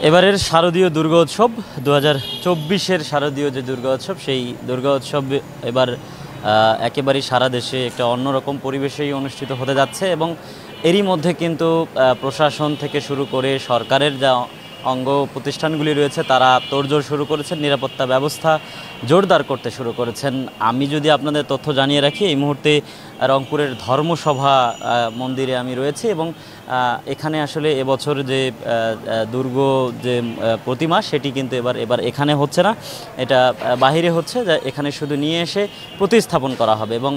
এবারের শারদীয় দুর্গোৎসব 2024-এর শারদীয় যে দুর্গোৎসব, সেই দুর্গোৎসব এবার একেবারেই সারা দেশে একটা অন্যরকম পরিবেশেই অনুষ্ঠিত হতে যাচ্ছে এবং এরই মধ্যে কিন্তু প্রশাসন থেকে শুরু করে সরকারের যা অঙ্গ প্রতিষ্ঠানগুলি রয়েছে তারা তোড়জোড় শুরু করেছেন, নিরাপত্তা ব্যবস্থা জোরদার করতে শুরু করেছেন। আমি যদি আপনাদের তথ্য জানিয়ে রাখি, এই মুহূর্তে রংপুরের ধর্মসভা মন্দিরে আমি রয়েছি এবং এখানে আসলে এবছর যে দুর্গ যে প্রতিমা সেটি কিন্তু এবার এখানে হচ্ছে না, এটা বাহিরে হচ্ছে, যা এখানে শুধু নিয়ে এসে প্রতিস্থাপন করা হবে। এবং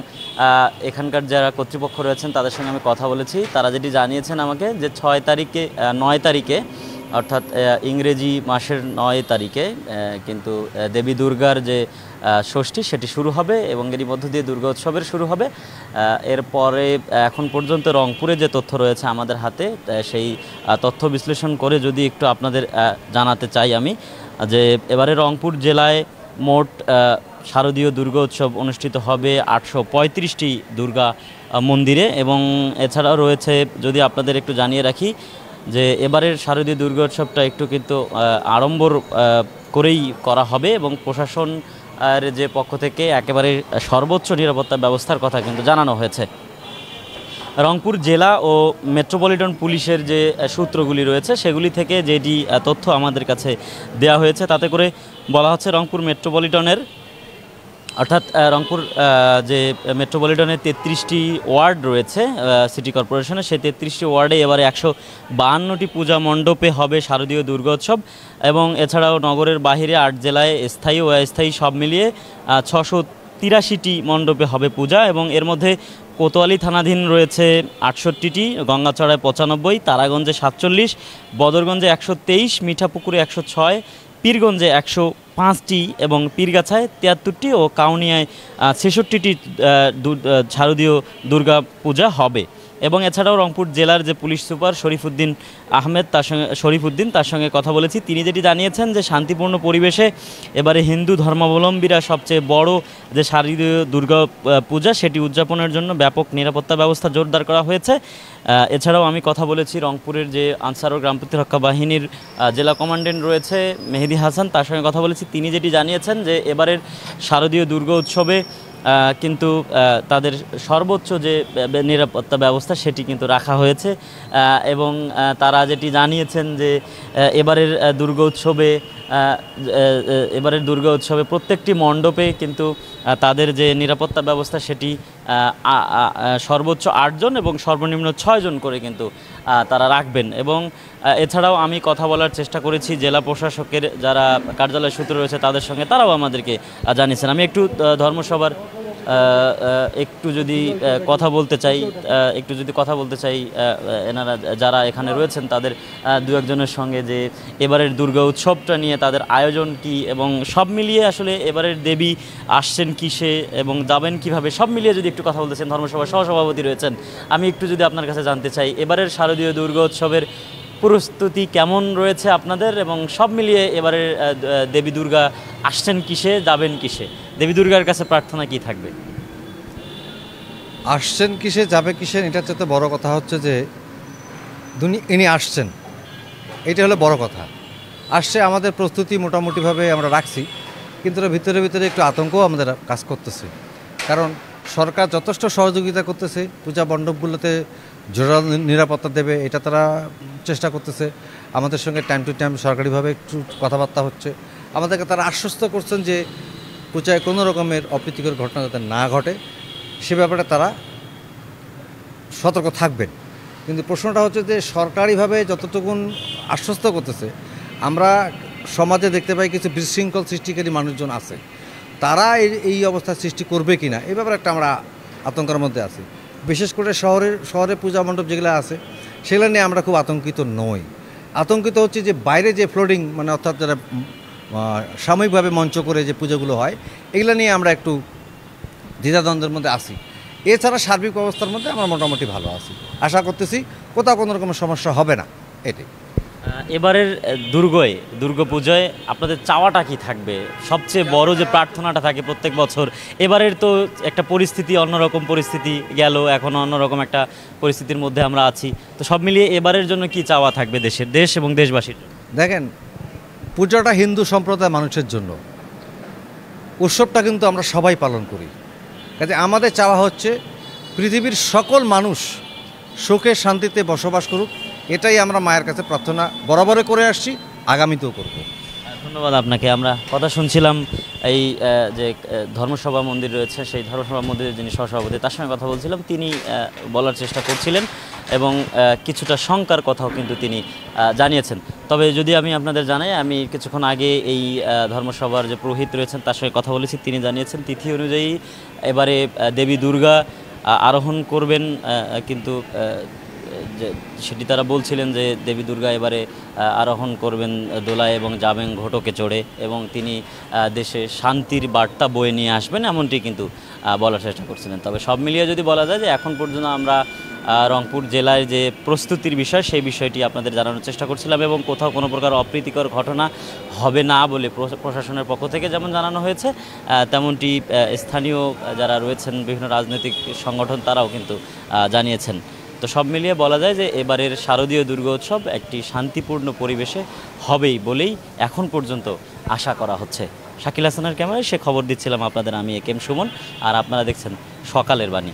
এখানকার যারা কর্তৃপক্ষ রয়েছেন তাদের সঙ্গে আমি কথা বলেছি, তারা যেটি জানিয়েছেন আমাকে যে 9 তারিখে অর্থাৎ ইংরেজি মাসের 9 তারিখে কিন্তু দেবী দুর্গার যে ষষ্ঠী সেটি শুরু হবে এবং এরই মধ্য দিয়ে দুর্গোৎসবের শুরু হবে। এরপরে এখন পর্যন্ত রংপুরে যে তথ্য রয়েছে আমাদের হাতে, সেই তথ্য বিশ্লেষণ করে যদি একটু আপনাদের জানাতে চাই আমি যে এবারে রংপুর জেলায় মোট শারদীয় দুর্গোৎসব অনুষ্ঠিত হবে 835টি দুর্গা মন্দিরে। এবং এছাড়াও রয়েছে, যদি আপনাদের একটু জানিয়ে রাখি যে এবারের শারদীয় দুর্গোৎসবটা একটু কিন্তু আড়ম্বর করেই করা হবে এবং প্রশাসন যে পক্ষ থেকে একেবারে সর্বোচ্চ নিরাপত্তা ব্যবস্থার কথা কিন্তু জানানো হয়েছে। রংপুর জেলা ও মেট্রোপলিটন পুলিশের যে সূত্রগুলি রয়েছে সেগুলি থেকে যেটি তথ্য আমাদের কাছে দেওয়া হয়েছে তাতে করে বলা হচ্ছে রংপুর মেট্রোপলিটনের অর্থাৎ রংপুর যে মেট্রোপলিটনের 33টি ওয়ার্ড রয়েছে সিটি কর্পোরেশনের, সেই 33টি ওয়ার্ডে এবারে 152টি পূজা মণ্ডপে হবে শারদীয় দুর্গোৎসব। এবং এছাড়াও নগরের বাহিরে 8 জেলায় স্থায়ী ও অস্থায়ী সব মিলিয়ে 683টি মণ্ডপে হবে পূজা। এবং এর মধ্যে কোতোয়ালি থানাধীন রয়েছে 68টি, গঙ্গাচড়ায় 95, তারাগঞ্জে 47, বদরগঞ্জে 123, মিঠাপুকুরে 106, পীরগঞ্জে 105টি এবং পীরগাছায় 73টি ও কাউনিয়ায় 66টি শারদীয় দুর্গা পূজা হবে। এবং এছাড়াও রংপুর জেলার যে পুলিশ সুপার শরীফুদ্দিন আহমেদ তার সঙ্গে কথা বলেছি, তিনি যেটি জানিয়েছেন যে শান্তিপূর্ণ পরিবেশে এবারে হিন্দু ধর্মাবলম্বীরা সবচেয়ে বড় যে শারদীয় দুর্গা পূজা সেটি উদযাপনের জন্য ব্যাপক নিরাপত্তা ব্যবস্থা জোরদার করা হয়েছে। এছাড়াও আমি কথা বলেছি রংপুরের যে আনসার ও গ্রাম প্রতিরক্ষা বাহিনীর জেলা কমান্ডেন্ট রয়েছে মেহেদি হাসান, তার সঙ্গে কথা বলেছি, তিনি যেটি জানিয়েছেন যে এবারের শারদীয় দুর্গা উৎসবে কিন্তু তাদের সর্বোচ্চ যে নিরাপত্তা ব্যবস্থা সেটি কিন্তু রাখা হয়েছে। এবং তারা যেটি জানিয়েছেন যে এবারের দুর্গা উৎসবে প্রত্যেকটি মণ্ডপে কিন্তু তাদের যে নিরাপত্তা ব্যবস্থা সেটি সর্বোচ্চ 8 জন এবং সর্বনিম্ন 6 জন করে কিন্তু তারা রাখবেন। এবং এছাড়াও আমি কথা বলার চেষ্টা করেছি জেলা প্রশাসকের যারা কার্যালয় সূত্র রয়েছে তাদের সঙ্গে, তারাও আমাদেরকে জানিয়েছেন। আমি একটু ধর্মসভার একটু যদি কথা বলতে চাই এনারা যারা এখানে রয়েছেন তাদের দু একজনের সঙ্গে, যে এবারের দুর্গা উৎসবটা নিয়ে তাদের আয়োজন কি এবং সব মিলিয়ে আসলে এবারের দেবী আসছেন কিসে এবং যাবেন কিভাবে, সব মিলিয়ে যদি একটু কথা বলতেছেন। ধর্মসভার সহসভাপতি রয়েছেন, আমি একটু যদি আপনার কাছে জানতে চাই এবারের শারদীয় দুর্গা উৎসবের প্রস্তুতি কেমন রয়েছে আপনাদের এবং সব মিলিয়ে এবারের দেবী দুর্গা আসছেন কিসে, যাবেন কিসে, দেবী দুর্গার কাছে প্রার্থনা কি থাকবে? আসছেন কিসে, যাবে কিসে, এটার চেয়ে বড় কথা হচ্ছে যে ইনি আসছেন, এটা হলো বড় কথা। আসছে, আমাদের প্রস্তুতি মোটামুটিভাবে আমরা রাখছি, কিন্তু ভিতরে ভিতরে একটু আতঙ্কও আমাদের কাজ করতেছে, কারণ সরকার যথেষ্ট সহযোগিতা করতেছে, পূজা মণ্ডপগুলোতে জোরালো নিরাপত্তা দেবে এটা তারা চেষ্টা করতেছে। আমাদের সঙ্গে টাইম টু টাইম সরকারিভাবে একটু কথাবার্তা হচ্ছে, আমাদেরকে তারা আশ্বস্ত করছেন যে পূজায় কোনো রকমের অপ্রীতিকর ঘটনা যাতে না ঘটে সে ব্যাপারে তারা সতর্ক থাকবেন। কিন্তু প্রশ্নটা হচ্ছে যে সরকারিভাবে যতটুকুন আশ্বস্ত করতেছে, আমরা সমাজে দেখতে পাই কিছু বিশৃঙ্খল সৃষ্টিকারী মানুষজন আছে, তারা এই অবস্থা সৃষ্টি করবে কি না এই ব্যাপারে একটা আমরা আতঙ্কের মধ্যে আছি। বিশেষ করে শহরে পূজা মণ্ডপ যেগুলো আছে সেগুলো নিয়ে আমরা খুব আতঙ্কিত নই। আতঙ্কিত হচ্ছে যে বাইরে যে ফ্লোডিং, মানে অর্থাৎ যারা সাময়িকভাবে মঞ্চ করে যে পুজোগুলো হয় এগুলো নিয়ে আমরা একটু দ্বিধাদ্বন্দ্বের মধ্যে আসি। এছাড়া সার্বিক অবস্থার মধ্যে আমরা মোটামুটি ভালো আছি, আশা করতেছি কোথাও কোনো রকমের সমস্যা হবে না। এটাই এবারের দুর্গাপূজায় আপনাদের চাওয়াটা কি থাকবে? সবচেয়ে বড় যে প্রার্থনাটা থাকে প্রত্যেক বছর, এবারের তো একটা পরিস্থিতি অন্যরকম পরিস্থিতি গেল, এখন অন্যরকম একটা পরিস্থিতির মধ্যে আমরা আছি, তো সব মিলিয়ে এবারের জন্য কি চাওয়া থাকবে দেশ এবং দেশবাসীর? দেখেন, পূজাটা হিন্দু সম্প্রদায়ের মানুষের জন্য, উৎসবটা কিন্তু আমরা সবাই পালন করি। কাজে আমাদের চাওয়া হচ্ছে পৃথিবীর সকল মানুষ সুখে শান্তিতে বসবাস করুক, এটাই আমরা মায়ের কাছে প্রার্থনা বরাবরে করে আসছি, আগামীতেও করব। ধন্যবাদ আপনাকে। আমরা কথা শুনছিলাম এই যে ধর্মসভা মন্দির রয়েছে, সেই ধর্মসভা মন্দিরের যিনি সহসভাপতি, তার সঙ্গে কথা বলছিলাম। তিনি বলার চেষ্টা করছিলেন এবং কিছুটা শঙ্কার কথাও কিন্তু তিনি জানিয়েছেন। তবে যদি আমি আপনাদের জানাই, আমি কিছুক্ষণ আগে এই ধর্মসভার যে পুরোহিত রয়েছেন তার সঙ্গে কথা বলেছি। তিনি জানিয়েছেন তিথি অনুযায়ী এবারে দেবী দুর্গা আরোহণ করবেন, কিন্তু যে সেটি তারা বলছিলেন যে দেবী দুর্গা এবারে আরোহণ করবেন দোলায় এবং যাবেন ঘোটকে চড়ে, এবং তিনি দেশে শান্তির বার্তা বয়ে নিয়ে আসবেন, এমনটি কিন্তু বলার চেষ্টা করছিলেন। তবে সব মিলিয়ে যদি বলা যায় যে এখন পর্যন্ত আমরা রংপুর জেলায় যে প্রস্তুতির বিষয়, সেই বিষয়টি আপনাদের জানানোর চেষ্টা করছিলাম, এবং কোথাও কোনো প্রকার অপ্রীতিকর ঘটনা হবে না বলে প্রশাসনের পক্ষ থেকে যেমন জানানো হয়েছে, তেমনটি স্থানীয় যারা রয়েছেন বিভিন্ন রাজনৈতিক সংগঠন তারাও কিন্তু জানিয়েছেন। তো সব মিলিয়ে বলা যায় যে এবারের শারদীয় দুর্গোৎসব একটি শান্তিপূর্ণ পরিবেশে হবেই বলেই এখন পর্যন্ত আশা করা হচ্ছে। শাকিল হাসানের ক্যামেরায় সে খবর দিচ্ছিলাম আপনাদের আমি এ কে এম সুমন, আর আপনারা দেখছেন সকালের বাণী।